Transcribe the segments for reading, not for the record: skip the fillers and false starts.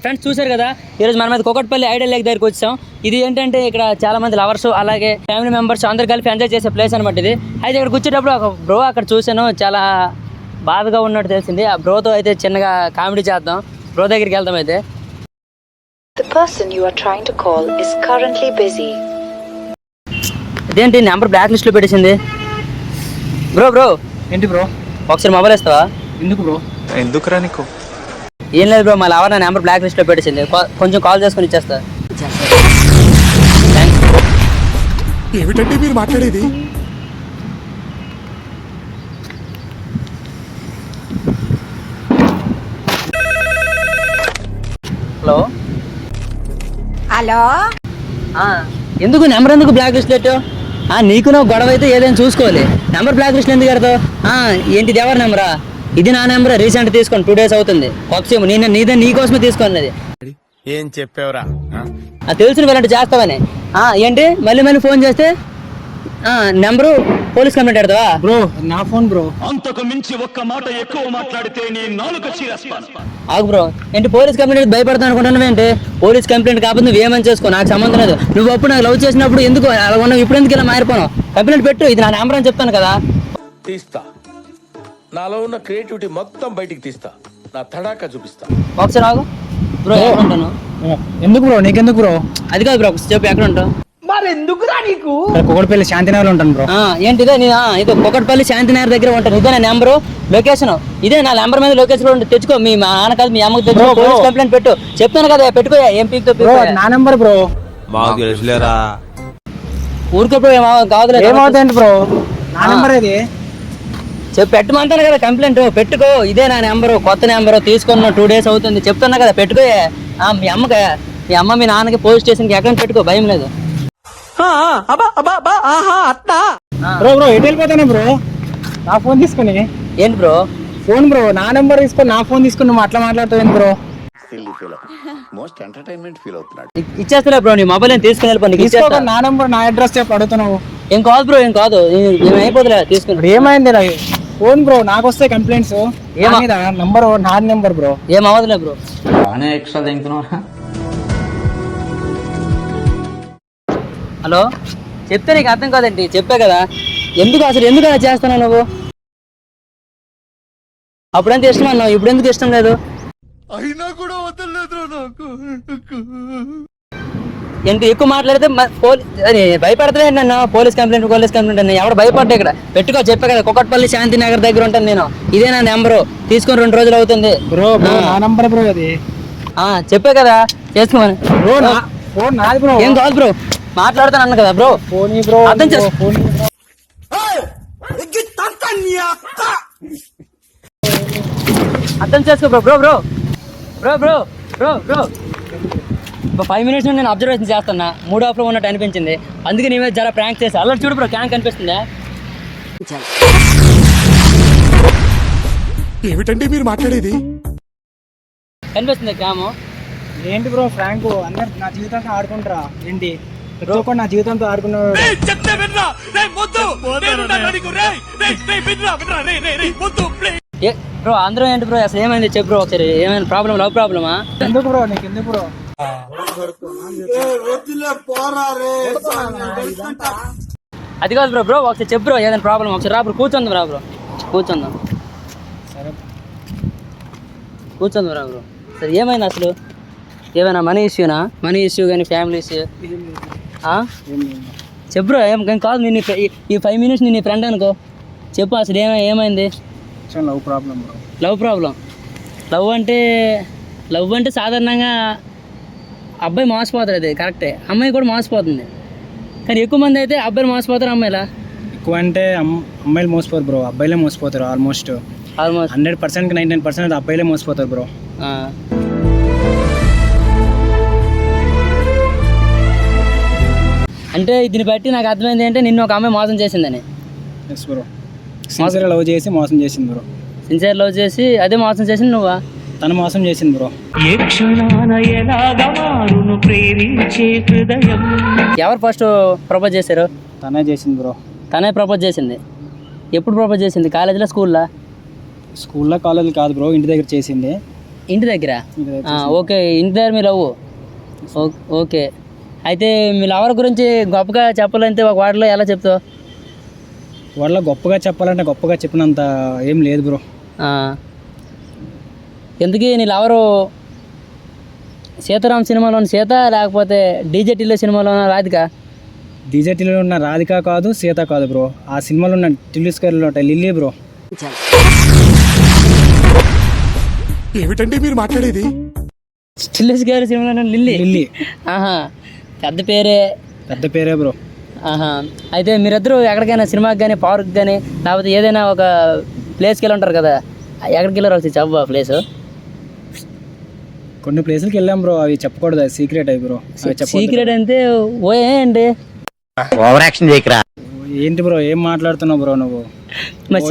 Friends చూశారు కదా, ఈరోజు మనం అయితే కూకట్పల్లి ఐడల్ లేక్ దగ్గరికి వచ్చాం. ఇది ఏంటంటే ఇక్కడ చాలా మంది లవర్స్ అలాగే ఫ్యామిలీ మెంబర్స్ అందరు కలిపి ఎంజాయ్ చేసే ప్లేస్ అనమాట ఇది. అయితే ఇక్కడ కూర్చేటప్పుడు ఒక బ్రో అక్కడ చూశాను, చాలా బాధగా ఉన్నట్టు తెలిసింది. ఆ బ్రోతో అయితే చిన్నగా కామెడీ చేద్దాం, బ్రో దగ్గరికి వెళ్దాం. అయితే The person you are trying to call is currently busy. ఇదేంటి నెంబర్ బ్లాక్ లిస్ట్ లో పెట్టేసింది? బ్రో బ్రో ఏంటి బ్రో? ఒకసారి మొబైల్ ఇస్తావా? ఎందుకు బ్రో? ఎందుకురా నీకు? ఏం లేదు బ్రో, మళ్ళీ ఎవరు నా నెంబర్ బ్లాక్ లిస్ట్ లో పెట్టేసింది, కొంచెం కాల్ చేసుకొని ఇచ్చేస్తా. ఏమిటంటే మీరు మాట్లాడేది? హలో హలో, ఎందుకు నెంబర్ ఎందుకు బ్లాక్ లిస్ట్ పెట్టావు? నీకు నువ్వు గొడవ అయితే ఏదైనా చూసుకోవాలి, నెంబర్ బ్లాక్ లిస్ట్ ఎందుకు పెడతావు? ఏంటిది ఎవరి నెంబరా? ఇది నా నెంబర్, రీసెంట్ తీసుకోండి, 2 days అవుతుంది. కొత్త సిమ్ నీదే, నీకోసమే తీసుకోండి. ఏం చెప్పావురా? తెలిసిన వెళ్ళంటే చేస్తావని. ఏంటి మళ్ళీ మళ్ళీ ఫోన్ చేస్తే నెంబరు పోలీస్ కంప్లైంట్ పెడతావా? బ్రో నా ఫోన్ బ్రో. అంతకు మించి ఒక్క మాట ఎక్కువ మాట్లాడితే నీ నాలుక చీరేస్తాను. ఆగు బ్రో, ఏంటి పోలీస్ కంప్లైంట్ భయపడతాను అనుకుంటున్నావు? ఏంటి పోలీస్ కంప్లైంట్ కాకపోతే నువ్వు ఏమని చేసుకో, నాకు సంబంధం లేదు. నువ్వు అప్పుడు నాకు లవ్ చేసినప్పుడు ఎందుకు అలా ఉన్నావు, ఇప్పుడు ఎందుకు ఇలా మారిపోను? కంప్లైంట్ పెట్టు, ఇది నా నెంబర్ అని చెప్తాను కదా. తీస్తా, నాలో ఉన్న క్రియేటివిటీ మొత్తం బయటికి తీస్తా, నా తడాకా చూపిస్తా. ఒకసారి ఆగు బ్రో, ఎక్కడ ఉంటాను? ఎందుకు బ్రో? నీకెందుకు బ్రో? అది కాదు బ్రో, ఒకసారి చెప్పు ఎక్కడ ఉంటావు? కూకట్పల్లి శాంతినగర్ ఉంటాను బ్రో. ఏంటిదే ఇది కూకట్పల్లి శాంతినగర్ దగ్గర ఉంటాను. ఇదే నా నెంబరు, లొకేషన్ ఇదే. నా నెంబర్ మీద లొకేషన్ తెచ్చుకో, మీ నాన్న కాదు మీ అమ్మకి తెచ్చుకో, పోలీస్ కంప్లైంట్ పెట్టు. చెప్తాను కదా, పెట్టుకో. ఏం పీక్ నా నెంబర్ బ్రో. మాకు తెలుసులేరా. ఊరికే బ్రో, కాదు ఏమవుతాయండి బ్రో? నా నెంబర్ ఇది చెప్పి పెట్టమంటాను కదా, కంప్లైంట్ పెట్టుకో. ఇదే నా నెంబరు, కొత్త నెంబరు, తీసుకున్న 2 days అవుతుంది. చెప్తున్నా కదా పెట్టుకో. మీ అమ్మ మీ నాన్నకి పోలీస్ స్టేషన్కి అకౌంట్ పెట్టుకో, భయం లేదు. బ్రో. బ్రో ఎటు వెళ్ళిపోతానే బ్రో? నా ఫోన్ తీసుకుని. ఏంటి బ్రో? ఫోన్ బ్రో, నా నెంబర్ తీసుకొని నా ఫోన్ తీసుకుని నువ్వు అట్లా మాట్లాడుతావు బ్రో? మోస్ట్ ఎంటర్టైన్మెంట్ ఫీల్ అవుతున్నాడు. ఇచ్చేస్తున్నా బ్రో, నీ మొబైల్ తీసుకుని వెళ్ళిపోయి. నా నెంబర్ నా అడ్రస్ చెప్పి అడుగుతున్నావు. ఏం కాదు బ్రో, ఏం కాదు, ఏమైపోతులే తీసుకుని. ఏమైంది నాకు ఫోన్ బ్రో? నాకు వస్తాయి కంప్లైంట్స్. నంబర్ నా నెంబర్ బ్రో. ఏం అవ్వదులే బ్రో. ఎక్స్ట్రా తింటున్నావా? హలో, చెప్తే నీకు అర్థం కాదండి, చెప్పే కదా. ఎందుకు అలా చేస్తున్నావు నువ్వు? అప్పుడెంత ఇష్టం అన్నావు, ఇప్పుడు ఎందుకు ఇష్టం లేదు? అయినా కూడా వదలలేదు నాకు. ఏంటి ఎక్కువ మాట్లాడితే భయపడతానే నన్ను. పోలీస్ కంప్లైంట్ అన్న ఎవడు భయపడ్డా? ఇక్కడ పెట్టుకో, చెప్పే కదా, కూకట్పల్లి శాంతినగర్ దగ్గర ఉంటాను నేను. ఇదే నా నెంబరు, తీసుకొని 2 రోజులు అవుతుంది. బ్రో నా నంబర్ బ్రో అది. చెప్పే కదా చేసుకోమని. బ్రో నా ఫోన్ నాది బ్రో. ఏం కాదు బ్రో, మాట్లాడుతాను అన్న కదా బ్రో. ఫోన్ బ్రో, అర్థం చేసుకో. అర్థం చేసుకో bro. Bro bro bro bro bro bro 5 minutes నేను అబ్జర్వేషన్ చేస్తున్నా, మూడ్ ఆఫ్ లో ఉన్నట్టు అనిపించింది, అందుకే నీ మీద జర ప్రాంక్ చేసి. అలా చూడు బ్రో, క్యాన్ కనిపిస్తుందా? ఏమిటంటే మీరు మాట్లాడేది? కనిపిస్తుంది క్యాము. ఏంటి బ్రో ఫ్రాంక్? అందరు నా జీవితంతో ఆడుకుంటారా ఏంటి? ప్రతి ఒక్కరు నా జీవితంతో ఆడుకున్నాడు. బ్రో అందరూ ఏంటి బ్రో, అసలు ఏమైంది చెప్పు బ్రో ఒకసారి. ఏమైనా ప్రాబ్లం, లవ్ ప్రాబ్లమా? ఎందుకు బ్రో, నీకు ఎందుకు బ్రో? అది కాదు బ్రో. బ్రో ఒకసారి చెప్పు బ్రో, ఏదైనా ప్రాబ్లం ఒకసారి రా బ్రో, కూర్చుందాం రా బ్రో, కూర్చుందాం. సరే కూర్చుందాం రా బ్రో. సరే ఏమైంది అసలు? ఏమైనా మనీ ఇష్యూనా? మనీ ఇష్యూ కానీ ఫ్యామిలీ ఇష్యూ? చెప్పు బ్రో. ఏం కాదు, నేను ఈ 5 minutes నేను నీ ఫ్రెండ్ అనుకో, చెప్పు అసలు ఏమైంది? Love problem bro. Love problem? Love అంటే సాధారణంగా అబ్బాయి మోసపోతాడు, అది కరెక్టే. అమ్మాయి కూడా మోసపోతుంది, కానీ ఎక్కువ మంది అయితే అబ్బాయిలు మోసపోతారు, అమ్మాయిలా? ఎక్కువ అంటే అమ్మాయిలు మోసపోతారు బ్రో, అబ్బాయిలే మోసపోతారు. ఆల్మోస్ట్ 100%కి 99% అబ్బాయిలే మోసపోతారు బ్రో. అంటే దీన్ని బట్టి నాకు అర్థమైంది ఏంటంటే నిన్ను ఒక అమ్మాయి మోసం చేసిందని. ఎస్ బ్రో, సిన్సియర్ లవ్ చేసి మోసం చేసింది బ్రో. సిన్సియర్ లవ్ చేసి అదే మోసం చేసింది నువ్వా? తను మోసం చేసింది బ్రో. ఎవరు ఫస్ట్ ప్రపోజ్ చేశారు? తనే చేసింది బ్రో. తనే ప్రపోజ్ చేసింది? ఎప్పుడు ప్రపోజ్ చేసింది? కాలేజీలో, స్కూల్లో? స్కూల్లో కాలేజీలో కాదు బ్రో, ఇంటి దగ్గర చేసింది. ఇంటి దగ్గర ఇంటి దగ్గర ఓకే, ఇంటి దగ్గర మీ లవ్. ఓకే, అయితే మీ లవర్ గురించి గొప్పగా చెప్పాలంటే ఒక వాటిలో ఎలా చెప్తావు? వాళ్ళ గొప్పగా చెప్పాలంటే గొప్పగా చెప్పినంత ఏం లేదు బ్రో. ఎందుకు నీ లవరు సీతారాం సినిమాలోని సీత, లేకపోతే డీజేటీలో సినిమాలోన రాధిక? డీజేటీలో ఉన్న రాధిక కాదు, సీత కాదు బ్రో. ఆ సినిమాలో ఉన్న టిల్లిస్కర్లో లిల్లీ బ్రో. ఏమిటండి మీరు మాట్లాడేది? స్టిల్లెస్ గారి సినిమాలో లిల్లీ. లిల్లీ ఆహా, పెద్ద పేరే. పెద్ద పేరే బ్రో. ఆహా, అయితే మీరిద్దరూ ఎక్కడికైనా సినిమాకి కానీ, పార్క్ కానీ, లేకపోతే ఏదైనా ఒక ప్లేస్కి వెళ్ళి ఉంటారు కదా, ఎక్కడికి వెళ్ళారు వచ్చి చెప్పు ఆ ప్లేస్? కొన్ని ప్లేసులకి వెళ్ళాం బ్రో, అవి చెప్పకూడదు, అది సీక్రెట్ అవి బ్రో. సీక్రెట్ అంటే ఓయే అండి. ఏంటి బ్రో, ఏం మాట్లాడుతున్నావు బ్రో నువ్వు? మరి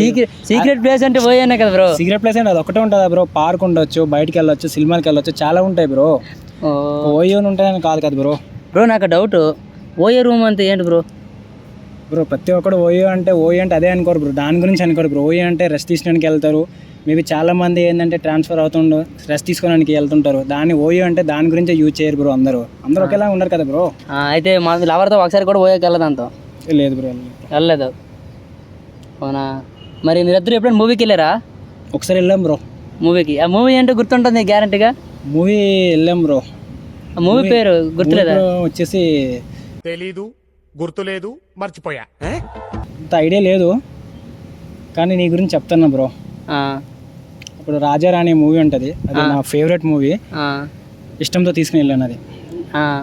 సీక్రెట్ ప్లేస్ అంటే ఓయేనే కదా బ్రో. సీక్రెట్ ప్లేస్ అంటే అది ఒకటే ఉంటుందా బ్రో? పార్క్ ఉండొచ్చు, బయటికి వెళ్ళొచ్చు, సినిమాకి వెళ్ళొచ్చు, చాలా ఉంటాయి బ్రో. ఓయోని ఉంటాయని కాదు కదా బ్రో. బ్రో నాకు డౌట్, ఓయే రూమ్ అంటే ఏంటి బ్రో? బ్రో ప్రతి ఒక్కడు ఓయో అంటే అదే అనుకోరు బ్రో, దాని గురించి అనుకోరు బ్రో. ఓయో అంటే రెస్ట్ తీసుకోవడానికి వెళ్తారు. మేబీ చాలా మంది ఏంటంటే ట్రాన్స్ఫర్ అవుతుండో రెస్ట్ తీసుకోవడానికి వెళ్తుంటారు. దాన్ని ఓయో అంటే దాని గురించి యూజ్ చేయరు బ్రో. అందరూ ఒకేలా ఉండరు కదా బ్రో. అయితే మా లవర్తో ఒకసారి కూడా ఓయోకి వెళ్ళదంతో? లేదు బ్రో, వెళ్ళలేదు. అవునా? మరి మీరిద్దరు ఎప్పుడైనా మూవీకి వెళ్ళారా? ఒకసారి వెళ్ళాం బ్రో మూవీకి. ఆ మూవీ అంటే గుర్తుంటుంది గ్యారంటీగా? మూవీ వెళ్ళాం బ్రో. ఆ మూవీ పేరు గుర్తులేదా? వచ్చేసి తెలీదు, గుర్తులేదు, మర్చిపోయా. అంత ఐడియా లేదు, కానీ నీ గురించి చెప్తాను బ్రో. ఇప్పుడు రాజారాణి మూవీ ఉంటుంది, అది నా ఫేవరెట్ మూవీ. ఇష్టంతో తీసుకుని వెళ్ళాను, అది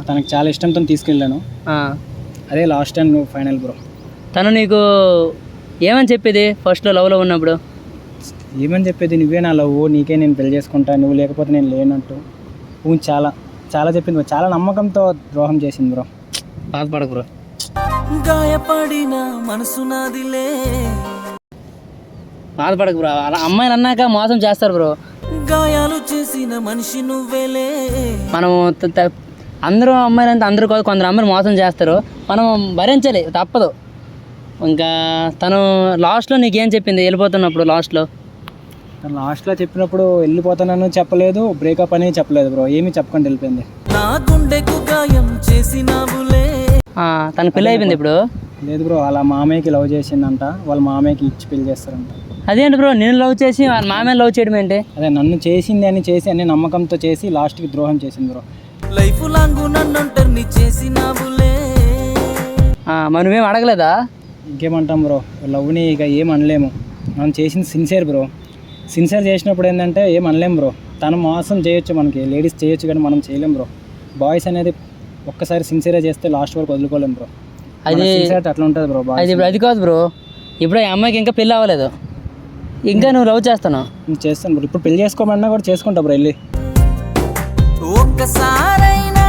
తనకు చాలా ఇష్టంతో తీసుకెళ్ళాను. అదే లాస్ట్ అండ్ ఫైనల్ బ్రో. తను నీకు ఏమని చెప్పేది ఫస్ట్లో లవ్లో ఉన్నప్పుడు? ఏమని చెప్పేది, నువ్వే నా లవ్, నీకే నేను పెళ్లి చేసుకుంటా, నువ్వు లేకపోతే నేను లేనట్టు. చాలా చాలా చెప్పింది బ్రో. చాలా నమ్మకంతో ద్రోహం చేసింది బ్రో. బాధపడకు బ్రో. గాయపడిన మనసు నాదిలే, బాధపడకు బ్రో. అలా అమ్మాయిలు అన్నాక మోసం చేస్తారు బ్రో. గాయాలు చేసిన మనిషి నువ్వేలే. మనం అందరూ అమ్మాయిలు అంటే అందరూ కాదు, కొందరు అమ్మాయిలు మోసం చేస్తారు, మనం భరించాలి, తప్పదు. ఇంకా తను లాస్ట్లో నీకేం చెప్పింది వెళ్ళిపోతున్నప్పుడు? లాస్ట్లో చెప్పినప్పుడు వెళ్ళిపోతానని చెప్పలేదు, బ్రేకప్ అని చెప్పలేదు బ్రో. ఏమీ చెప్పకుండా వెళ్ళిపోయింది. నా గుండెకు గాయం చేసినావులే. తన పెళ్ళి అయిపోయింది ఇప్పుడు? లేదు బ్రో, వాళ్ళ మామయ్యకి లవ్ చేసిందంట, వాళ్ళ మామయ్యకి ఇచ్చి పెళ్లి చేస్తారంట. అదేంటి బ్రో, నేను లవ్ చేసి వాళ్ళ మామయ్య లవ్ చేయడం ఏంటి? అదే నన్ను చేసింది అని చేసి అన్ని నమ్మకంతో చేసి లాస్ట్కి ద్రోహం చేసింది బ్రో. లైఫ్ లాంగ్ నన్ను చేసినావులే. మరి నువ్వేం అడగలేదా? ఇంకేమంటాం బ్రో, లవ్ని ఇక ఏం అనలేము. మనం చేసింది సిన్సియర్ బ్రో. సిన్సియర్ చేసినప్పుడు ఏంటంటే ఏం అనలేం బ్రో. తను మోసం చేయొచ్చు, మనకి లేడీస్ చేయొచ్చు, కానీ మనం చేయలేం బ్రో. బాయ్స్ అనేది ఒక్కసారి సిన్సియర్గా చేస్తే లాస్ట్ వరకు వదులుకోలేం బ్రో. అది అట్లా ఉంటుంది బ్రో. అది కాదు బ్రో, ఇప్పుడు ఆ అమ్మాయికి ఇంకా పెళ్ళి అవ్వలేదు, ఇంకా నువ్వు లవ్ చేస్తున్నావు? చేస్తాను బ్రో. ఇప్పుడు పెళ్లి చేసుకోమన్నా కూడా చేసుకుంటా బ్రో వెళ్ళి. ఒక్కసారైనా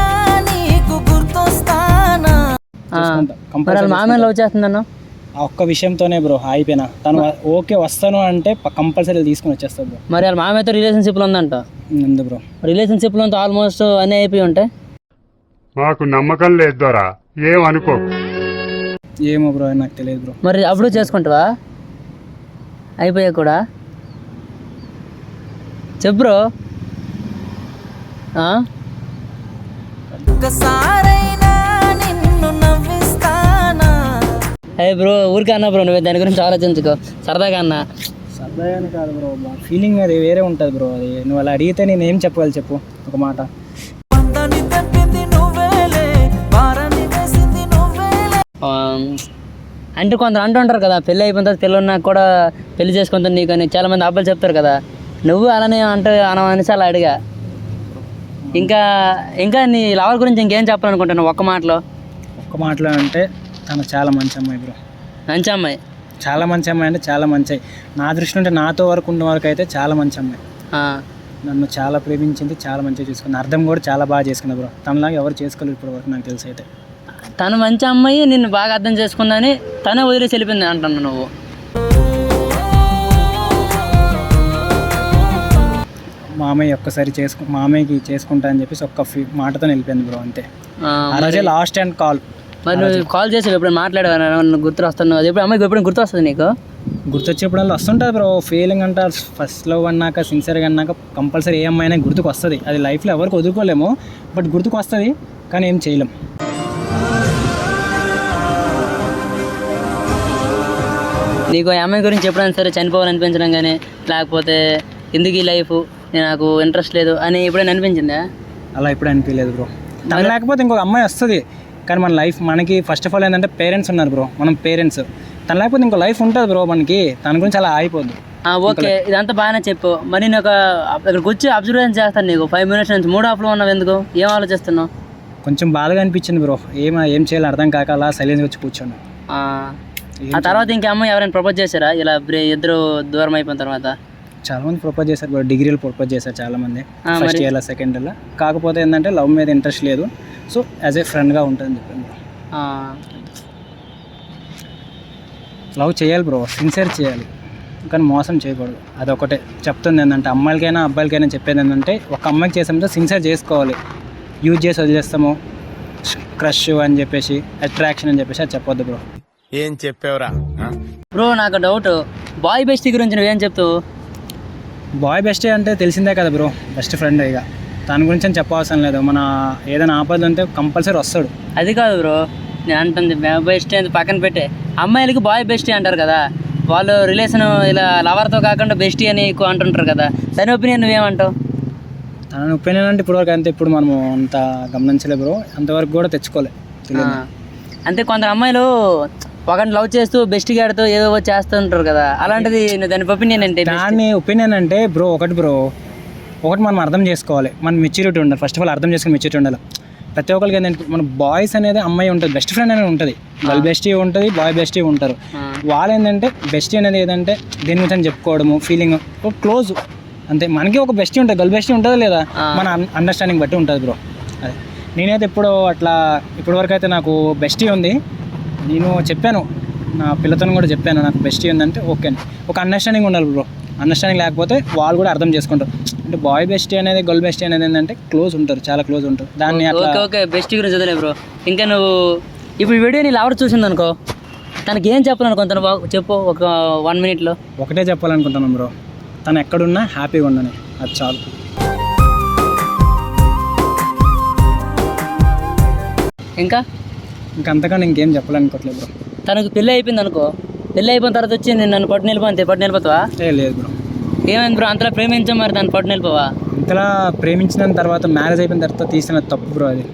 నీకు గుర్తొస్తానా? మరి వాళ్ళ మామయ్య లవ్ చేస్తుందన్నా? ఆ ఒక్క విషయంతోనే బ్రో అయిపోయినా. తను ఓకే వస్తాను అంటే కంపల్సరీ తీసుకుని వచ్చేస్తాను బ్రో. మరి వాళ్ళ మామయ్యతో రిలేషన్షిప్లో ఉందంట? ఉంది బ్రో. రిలేషన్షిప్లో ఆల్మోస్ట్ అన్నీ అయిపోయి ఉంటాయి. మాకు నమ్మకం లేదు దొరా, ఏమనుకో. ఏమో బ్రో, నాకు తెలియదు బ్రో. మరి అప్పుడు చేసుకుంటావా అయిపోయా కూడా? చెప్పు బ్రో. ఒక్కసారైనా నిన్ను నవ్విస్తానా? అయ్యి బ్రో, ఊరికే అన్నా బ్రో, నువ్వు దాని గురించి ఆలోచించుకో, సరదాగా అన్నా. సరదాగానే కాదు బ్రో, ఫీలింగ్ అది వేరే ఉంటుంది బ్రో. అది నువ్వు అలా అడిగితే నేను ఏం చెప్పగలను చెప్పు ఒక మాట. అంటే కొందరు అంటుంటారు కదా, పెళ్ళి అయిపోయిన తర్వాత పెళ్ళి ఉన్నా కూడా పెళ్లి చేసుకుంటాను నీకు అని చాలామంది అబ్బాయిలు చెప్తారు కదా. నువ్వు అలానే అంటే అనేసి అలా అడిగా. ఇంకా నీ లవర్ గురించి ఇంకేం చెప్పాలనుకుంటున్నావు ఒక్క మాటలో? ఒక్క మాటలో అంటే తను చాలా మంచి అమ్మాయి బ్రో. మంచి అమ్మాయి? చాలా మంచి అమ్మాయి అంటే చాలా మంచి. నా దృష్టి అంటే నాతో వరకు ఉన్న వరకు అయితే చాలా మంచి అమ్మాయి. నన్ను చాలా ప్రేమించింది, చాలా మంచిగా చూసుకుంది, అర్థం కూడా చాలా బాగా చేసుకుంది బ్రో. తనలాగా ఎవరు చేసుకోలేదు ఇప్పుడు వరకు నాకు తెలిసి అయితే. తను మంచి అమ్మాయి, నిన్ను బాగా అర్థం చేసుకుందని తనే వదిలేసి వెళ్ళిపోయింది అంటున్నావు నువ్వు. మామయ్య ఒక్కసారి మామయ్యకి చేసుకుంటా అని చెప్పేసి ఒక్క మాటతో వెళ్ళిపోయింది బ్రో, అంతే. ఆ రోజే లాస్ట్ అండ్ కాల్. మరి నువ్వు కాల్ చేసావు ఎప్పుడు మాట్లాడేవా? గుర్తు వస్తాను అది ఎప్పుడు? అమ్మాయికి ఎప్పుడైనా గుర్తు వస్తుంది నీకు? గుర్తొచ్చేప్పుడల్లా వస్తుంటుంది బ్రో ఫీలింగ్ అంట. ఫస్ట్ లవ్ అన్నాక సిన్సియర్గా అన్నాక కంపల్సరీ ఏ అమ్మాయినా గుర్తుకు వస్తుంది. అది లైఫ్లో ఎవరికి వదులుకోలేము, బట్ గుర్తుకు వస్తుంది, కానీ ఏం చేయలేం. నీకు ఆ అమ్మాయి గురించి ఎప్పుడైనా సరే చనిపోవాలనిపించడం కానీ, లేకపోతే ఎందుకు ఈ లైఫ్ నాకు ఇంట్రెస్ట్ లేదు అని ఎప్పుడైనా అనిపించిందా? అలా ఎప్పుడు అనిపించలేదు బ్రో. తను లేకపోతే ఇంకొక అమ్మాయి వస్తుంది, కానీ మన లైఫ్ మనకి ఫస్ట్ ఆఫ్ ఆల్ ఏంటంటే పేరెంట్స్ ఉన్నారు బ్రో, మనం పేరెంట్స్. తను లేకపోతే ఇంకో లైఫ్ ఉంటుంది బ్రో మనకి, తన గురించి అలా ఆగిపోద్దు. ఓకే, ఇదంతా బాగానే చెప్పు. మరి నేను ఇక్కడికి వచ్చి అబ్జర్వేషన్ చేస్తాను నీకు 5 minutes నుంచి 3 ఆఫ్లో ఉన్నావు. ఎందుకు, ఏం ఆలోచిస్తున్నావు? కొంచెం బాధగా అనిపించింది బ్రో, ఏం చేయాలో అర్థం కాక అలా సైలెన్స్ వచ్చి కూర్చోను. ఆ తర్వాత ఇంకే అమ్మాయి ఎవరైనా ప్రపోజ్ చేశారా ఇలా ఇద్దరు దూరం అయిపోయిన తర్వాత? చాలా మంది ప్రపోజ్ చేశారు బ్రో, డిగ్రీలు ప్రపోజ్ చేశారు చాలా మంది, ఫస్ట్ ఇయర్లో సెకండ్ ఇయర్లో. కాకపోతే ఏంటంటే లవ్ మీద ఇంట్రెస్ట్ లేదు, సో యాజ్ ఏ ఫ్రెండ్గా ఉంటుందని చెప్పాను బ్రో. లవ్ చేయాలి బ్రో, సిన్సియర్ చేయాలి, కానీ మోసం చేయకూడదు. అదొకటే చెప్తుంది. ఏంటంటే అమ్మాయిలకైనా అబ్బాయిలకైనా చెప్పేది ఏంటంటే, ఒక అమ్మాయికి చేసామంటే సిన్సియర్ చేసుకోవాలి. యూజ్ చేసి వదిలేస్తాము, క్రష్ అని చెప్పేసి, అట్రాక్షన్ అని చెప్పేసి అది చెప్పొద్దు బ్రో. ఏం చెప్పావురా బ్రో? నాకు డౌట్, బాయ్ బెస్టీ గురించి నువ్వేం చెప్తావు? బాయ్ బెస్టీ అంటే తెలిసిందే కదా బ్రో, బెస్ట్ ఫ్రెండ్. ఇక దాని గురించి అని చెప్పవసరం లేదు. మన ఏదైనా ఆపద ఉంటే కంపల్సరీ వస్తాడు. అది కాదు బ్రో, నేను అంటుంది బాయ్ బెస్టీ అని పక్కన పెట్టే, అమ్మాయిలకి బాయ్ బెస్టీ అంటారు కదా, వాళ్ళు రిలేషన్ ఇలా లవర్తో కాకుండా బెస్టీ అని ఎక్కువ అంటుంటారు కదా, దాని ఒపీనియన్ నువ్వేమంటావు? తన ఒపీనియన్ అంటే ఇప్పటివరకు అంతే, ఇప్పుడు మనము అంత గమనించలే బ్రో, అంతవరకు కూడా తెచ్చుకోలే. అంతే, కొందరు అమ్మాయిలు ఒకరిని లవ్ చేస్తూ బెస్ట్ గాడితో ఏదో చేస్తుంటారు కదా, అలాంటిది దాని ఒపీనియన్ ఏంటి? దాని ఒపీనియన్ అంటే బ్రో ఒకటి మనం అర్థం చేసుకోవాలి, మన మెచ్యూరిటీ ఉండాలి. ఫస్ట్ ఆఫ్ ఆల్ అర్థం చేసుకుని మెచ్యూరిటీ ఉండాలి. ప్రతి ఒక్కరికి ఏంటంటే మన బాయ్స్ అనేది అమ్మాయి ఉంటుంది, బెస్ట్ ఫ్రెండ్ అనేది ఉంటుంది, గర్ల్ బెస్టీ ఉంటుంది, బాయ్ బెస్టీ ఉంటారు. వాళ్ళు ఏంటంటే బెస్టీ అనేది ఏదంటే దేని గురించి అని చెప్పుకోవడము, ఫీలింగ్ ఒక క్లోజ్ అంతే. మనకి ఒక బెస్టీ ఉంటుంది, గర్ల్ బెస్టీ ఉంటుంది లేదా, మన అండర్స్టాండింగ్ బట్టి ఉంటుంది బ్రో. అదే నేనైతే ఇప్పటివరకు అయితే నాకు బెస్టీ ఉంది. నేను చెప్పాను, నా పిల్లతో కూడా చెప్పాను, నాకు బెస్టీ ఉందంటే ఓకే అని. ఒక అండర్స్టాండింగ్ ఉండాలి బ్రో. అండర్స్టాండింగ్ లేకపోతే వాళ్ళు కూడా అర్థం చేసుకుంటారు. అంటే బాయ్ బెస్టీ అనేది, గర్ల్ బెస్టీ అనేది ఏంటంటే క్లోజ్ ఉంటారు, చాలా క్లోజ్ ఉంటారు. దాన్ని ఓకే బెస్టీ గురించి వదిలే బ్రో. ఇంకా నువ్వు ఇప్పుడు వీడియో నీ లవర్ చూసింది అనుకో, తనకి ఏం చెప్పాలనుకుంటాను చెప్పు, ఒక 1 minute. ఒకటే చెప్పాలనుకుంటున్నాను బ్రో, తను ఎక్కడున్నా హ్యాపీగా ఉండని, అది చాలు. ఇంకా అంతకన్నా ఇంకేం చెప్పాలనుకోవట్లేదు బ్రో. తనకు పెళ్ళి అయిపోయింది అనుకో, పెళ్ళి అయిపోయిన తర్వాత వచ్చి నేను నన్ను పట్టుని వెళ్ళిపోతావా? లేదు బ్రో. ఏమైంది బ్రో, అంతలా ప్రేమించాం మరి దాన్ని పట్టుని వెళ్ళిపోవా? ఇంతలా ప్రేమించిన తర్వాత మ్యారేజ్ అయిపోయిన తర్వాత తీసిన తప్పు బ్రో, అది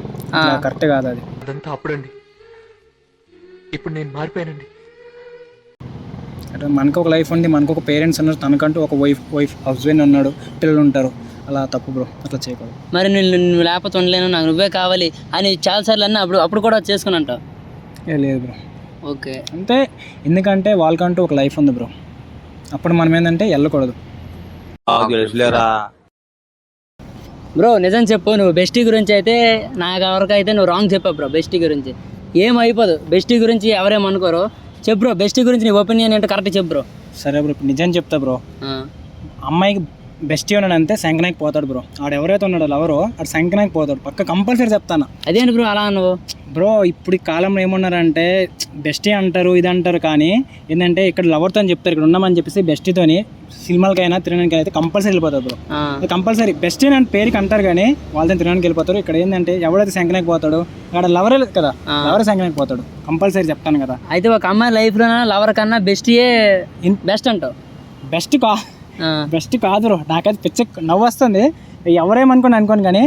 కరెక్ట్ కాదు. అది అదంతా అప్పుడండి, ఇప్పుడు నేను మారిపోయానండి. అంటే మనకు ఒక లైఫ్ ఉంది, మనకు ఒక పేరెంట్స్ ఉన్నారు, తనకంటూ ఒక వైఫ్ హస్బెండ్ ఉన్నాడు, పిల్లలు ఉంటారు. అలా తప్పు బ్రో, అట్లా చేయకూడదు. మరి నువ్వు లేకపోతే ఉండలేను, నాకు నువ్వే కావాలి అని చాలాసార్లు అన్నా, అప్పుడు కూడా చేసుకుని అంటావు? లేదు బ్రో. ఓకే, అంతే. ఎందుకంటే వాళ్ళకంటూ ఒక లైఫ్ ఉంది బ్రో, అప్పుడు మనం ఏంటంటే వెళ్ళకూడదు బ్రో. నిజం చెప్పు, నువ్వు బెస్టీ గురించి అయితే నాకు వరకు అయితే నువ్వు రాంగ్ చెప్పావు బ్రో. బెస్టీ గురించి ఏమైపోదు, బెస్టీ గురించి ఎవరేమనుకోరు. చెప్పు బ్రో, బెస్టీ గురించి నీ ఒపీనియన్ ఏంటో కరెక్ట్ చెప్పు బ్రో. సరే బ్రో, నిజం చెప్తా బ్రో. అమ్మాయికి బెస్టీ ఉన్నాడంటే సంకనాకి పోతాడు బ్రో. ఆడు ఎవరైతే ఉన్నాడో లవరో ఆడు సంకనాకి పోతాడు పక్క, కంపల్సరీ చెప్తాను. అదేంటి బ్రో అలా నువ్వు? బ్రో ఇప్పుడు ఈ కాలంలో ఏమన్నారంటే బెస్టీ అంటారు, ఇది అంటారు, కానీ ఏంటంటే ఇక్కడ లవర్తో అని చెప్తారు, ఇక్కడ ఉన్నామని చెప్పేసి బెస్టీతోని సినిమాలకైనా తినడానికి అయితే కంపల్సరీ వెళ్ళిపోతారు బ్రో. కంపల్సరీ బెస్టీ అని పేరుకి అంటారు, కానీ వాళ్ళతో తినడానికి వెళ్ళిపోతారు. ఇక్కడ ఏంటంటే ఎవడైతే సంకనాకి పోతాడు అక్కడ లవరే కదా, లవరే సంకనాకి పోతాడు, కంపల్సరీ చెప్తాను కదా. అయితే ఒక అమ్మాయి లైఫ్లో లవర్ కన్నా బెస్టీయే బెస్ట్ అంటావు? బెస్ట్ కాదు బ్రో, నాకైతే పిచ్చ నవ్వు వస్తుంది. ఎవరేమనుకోను కానీ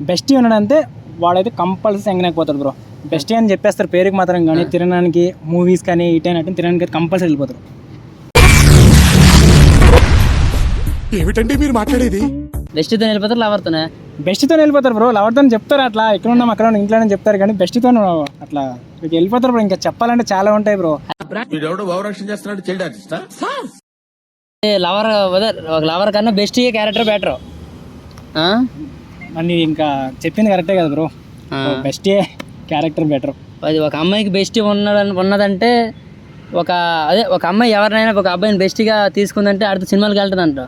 బెస్టీ ఉన్నాడంటే వాడైతే కంపల్సరీ సంగనకపోతాడు బ్రో. బెస్టీ అని చెప్పేస్తారు పేరుకి మాత్రం, కానీ తినడానికి మూవీస్ కానీ ఇటైనట్టు తినడానికి కంపల్సరీ వెళ్ళిపోతారు. ఏమిటండి మీరు మాట్లాడేది? బెస్టీతో వెళ్ళిపోతారు, లవర్తోనే? బెస్టీతో వెళ్ళిపోతారు బ్రో, లవర్తో చెప్తారు అట్లా, ఇక్కడ ఉన్నాం అక్కడ ఉన్నాం ఇంట్లోనే చెప్తారు, కానీ బెస్టీతో అట్లా వెళ్ళిపోతారు బ్రో. ఇంకా చెప్పాలంటే చాలా ఉంటాయి బ్రో. లవర్ కన్నా బెస్ట్ క్యారెక్టర్ బెటర్ అని ఇంకా చెప్పింది కరెక్టే కదా బ్రో, బెస్ట్ క్యారెక్టర్ బెటర్. అది ఒక అమ్మాయికి బెస్ట్ ఉన్నదంటే ఒక అమ్మాయి ఎవరినైనా ఒక అబ్బాయిని బెస్ట్గా తీసుకుందంటే அடுத்த సినిమాలకి వెళ్తుందంట.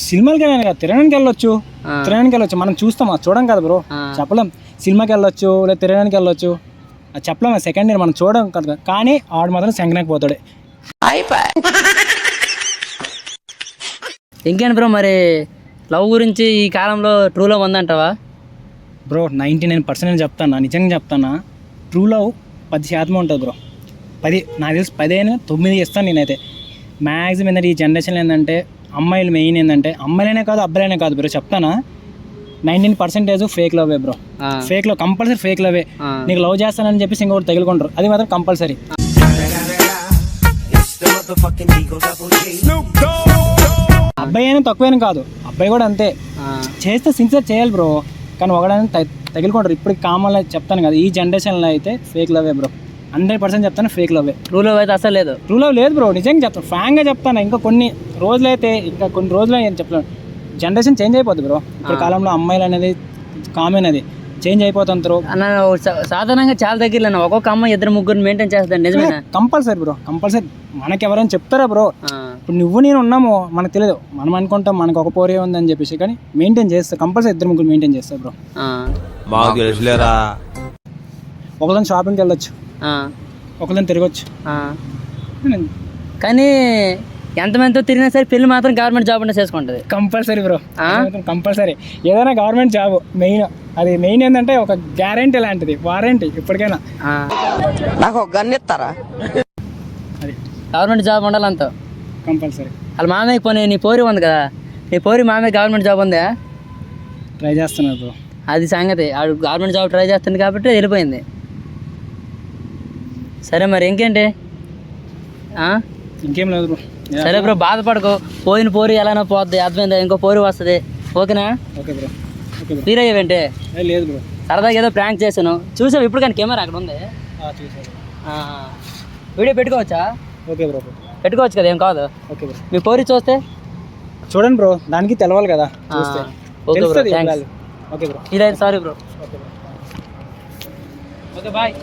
సినిమాలకి కదా, తిరగడానికి వెళ్ళొచ్చు, మనం చూస్తాం, చూడం కదా బ్రో, చెప్పలేం. సినిమాకి వెళ్ళొచ్చు లేదా తిరగడానికి వెళ్ళొచ్చు, అది చెప్పలేం. సెకండ్ ఇయర్ మనం చూడడం కదా, కానీ ఆడు మాత్రం సంగనాకి పోతాడే. ఇంకేంటి బ్రో మరి లవ్ గురించి ఈ కాలంలో ట్రూ లవ్ ఉందంటావా? బ్రో 99% నేను చెప్తాను, నిజంగా చెప్తానా, ట్రూ లవ్ 10% ఉంటుంది బ్రో. 10 నాకు తెలిసి 10 అయినా 9 ఇస్తాను నేనైతే. మ్యాక్సిమం ఏంటంటే ఈ జనరేషన్ ఏంటంటే అమ్మాయిలు మెయిన్ ఏంటంటే అమ్మాయిలనే కాదు అబ్బాయిలనే కాదు బ్రో, చెప్తానా 19% ఫేక్ లవ్వే bro. Fake love compulsory, fake లవ్వే. నీకు లవ్ చేస్తానని చెప్పేసి ఇంకొకటి తగులుకుంటారు, అది మాత్రం కంపల్సరీ. అబ్బాయి అయినా తక్కువైనా కాదు, అబ్బాయి కూడా అంతే. చేస్తే సిన్సియర్ చేయాలి బ్రో, కానీ ఒకడైనా తగులుకుంటారు. ఇప్పుడు కామన్లో చెప్తాను కదా, ఈ జనరేషన్లో అయితే ఫేక్ లవ్వే బ్రో. 100% చెప్తాను, ఫేక్ లవ్వే. ట్రూ లవ్ అయితే అసలు లేదు. ట్రూ లవ్ లేదు బ్రో, నిజంగా చెప్తాను, ఫ్రాంక్గా చెప్తాను. ఇంకా కొన్ని రోజులు నేను చెప్తాను, జనరేషన్ చేంజ్ అయిపోద్ది బ్రో. ఇప్పుడు కాలంలో అమ్మాయిలు అనేది కామన్, అది చేంజ్ అయిపోతుంటారు. సాధారణంగా చాలా దగ్గరలో ఒక్కొక్క అమ్మాయి 2-3 మెయింటైన్ చేస్తాను, నిజమేనా? Compulsory bro, compulsory. మనకి ఎవరైనా చెప్తారా బ్రో? ఇప్పుడు నువ్వు నేను ఉన్నాము, మనకు తెలియదు, మనం అనుకుంటాం మనకు ఒక పోరే ఉందని చెప్పేసి, కానీ మెయింటైన్ చేస్తా కంపల్సరీ. 2-3 మెయింటైన్ చేస్తా బ్రో. ఒకళ్ళని షాపింగ్కి వెళ్ళొచ్చు, ఒకళ్ళని తిరగచ్చు, కానీ ఎంతమందితో తిరిగినా సరే పెళ్లి మాత్రం గవర్నమెంట్ జాబ్ అంటే చేసుకుంటుంది కంపల్సరీ బ్రో. కంపల్సరీ ఏదైనా గవర్నమెంట్ జాబ్ మెయిన్. అది మెయిన్ ఏంటంటే ఒక గ్యారంటీ లాంటిది, వారంటీ ఎప్పటికైనా. నాకు ఒక గన్ ఇస్తారా? అది గవర్నమెంట్ జాబ్ ఉండాలంతా కంపల్సరీ. వాళ్ళ మామయ్య పోనీ నీ పోరి ఉంది కదా, నీ పోరి మామయ్య గవర్నమెంట్ జాబ్ ఉందా? ట్రై చేస్తున్నారు బ్రో, అది సంగతి. ఆడు గవర్నమెంట్ జాబ్ ట్రై చేస్తుంది కాబట్టి వెళ్ళిపోయింది. సరే మరి ఇంకేంటి? ఇంకేం లేదు బ్రో. సరే బ్రో, బాధపడకు, పోయిన పోరి ఎలానో పోద్ది, అర్థమైందా? ఇంకో పోరి వస్తుంది, ఓకేనా? Okay bro. Okay bro. Feel అయ్యేవేంటే? లేదు బ్రో, సరదాగా ఏదో ప్రాంక్ చేశాను, చూసావు ఇప్పుడు. కానీ కెమెరా అక్కడ ఉంది, చూసాను. వీడియో పెట్టుకోవచ్చా? ఓకే బ్రో, పెట్టుకోవచ్చు కదా, ఏం కాదు. Okay bro. మీ పోరి చూస్తే చూడండి బ్రో, దానికి తెలవాలి కదా, చూస్తే ఓకే బ్రో, తెలుస్తుంది. థ్యాంక్స్. Okay bro. ఫీల్ అయ్యింది, sorry bro. Okay bro. Okay bye.